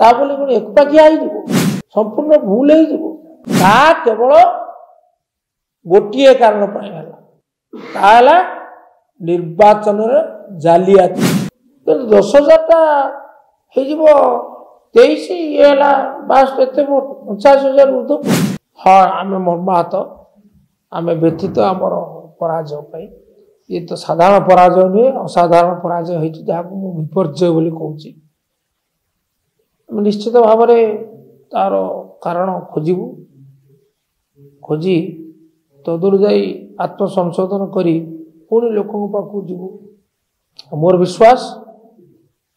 ताबले कोन एकपाखिया संपूर्ण भूल केवल गोटे कारण ताला निर्वाचन जालियाती 10,000 23 ये बास्ट एत भोट 49,000 ऊर्ध हाँ आम मर्माहत आम व्यथित आमर पराजय ये तो साधारण पराजय नुहे असाधारण पराजय होती जहाँ को विपर्जय बोली कहूँ निश्चित भाव तार कारण खोजबू खोजी तदुर जा आत्मसंशोधन करी पुणी लोकों पाखु जीवु मोर विश्वास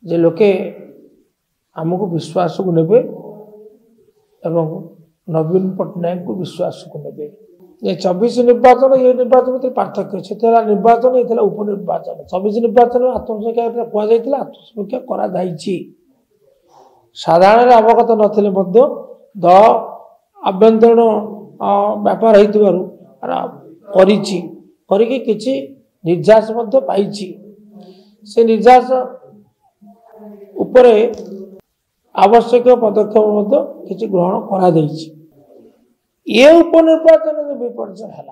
जे लोके आमको विश्वास को नेबे एवं नवीन पट्टनायक को विश्वास को नेबे ये 24 निर्वाचन ये निर्वाचन में पार्थक्य है निर्वाचन ये उपनिर्वाचन 24 निर्वाचन में आत्मसमीक्षा कहुला आत्मसमीक्षा करा जाइछि साधारण अवगत नथिले मध्य दल आभ्यंतरण व्यापार होइतिबारु करिछि करिकि किछि निर्यास मध्य पाइछि से निर्यास उपरे आवश्यक पदक्षेप मध्य किछि ग्रहण करा जाइछि ये उपनिर्वाचन विपर्जय है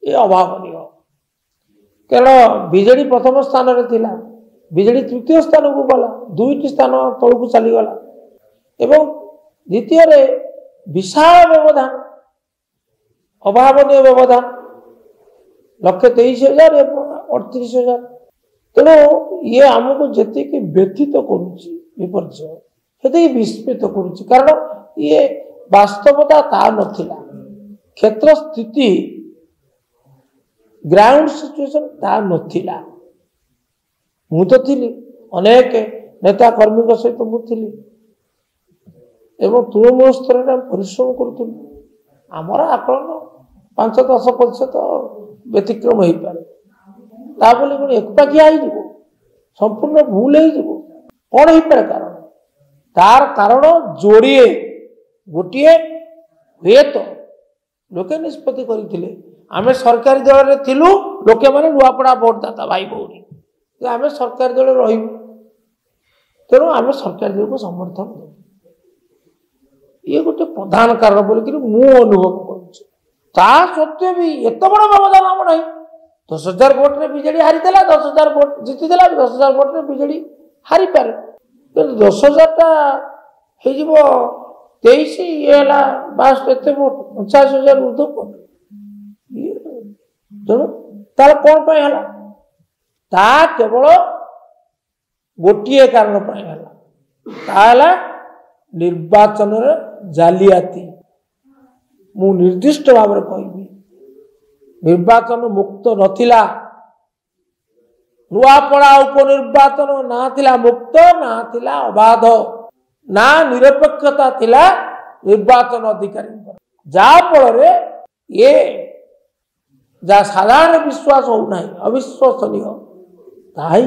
ये अभावनीय कारण बीजेडी प्रथम स्थान रे थिला बीजेडी तृतीय स्थान को गला दुईटी स्थान तल को चली गला एवं द्वितीय रे विशाल व्यवधान अभावनीय व्यवधान 1,23,000 38,000 तेणु ये आमको जी व्यथित करुच्ची विपर्जय से विस्मित करुच्ची कारण ये वास्तवता ता नथिला क्षेत्र स्थिति ग्राउंड सिचुएशन ता नथिला मु तो थिली अनेक नेता कर्मी सहित मुझी एवं तृणमूल स्तर में परिश्रम करूँ आमर आकलन 5-10% व्यतिक्रम हो पारे ताबले कोन एकपाखिया संपूर्ण भूल कौन हो पारे कारण तार कारण जोड़िए गोटे हुए तो लोके निष्पत्ति करते आम सरकारी दल में थिलु लोके माने नुआपड़ा भोटदाता भाई भौणी आम सरकारी दल रही तेणु आम सरकारी दल को समर्थन दे ये गोटे प्रधान कारण बोलिक मु अनुभव करुच्चे भी एत बड़ व्यवधान आम ना 10,000 भोट रे बीजेडी हारी 10,000 भोट जीति 10,000 भोट रे बीजेडी हारी पारे 10,000 टा हो 23 ये बास्ट एत भोट 49,000 ऊर्ध भोट तेणु तार कौन ता केवल गोटे कारण ताला निर्वाचन जालियाती मु निर्दिष्ट भाव में कहबी निर्वाचन मुक्त नथिला नुआपड़ा उपनिर्वाचन ना थिला मुक्त ना थिला अबाध ना निरपेक्षता थिला निर्वाचन अधिकारी जा फल ये जा साधारण विश्वास हो ना अविश्वसनीय ताही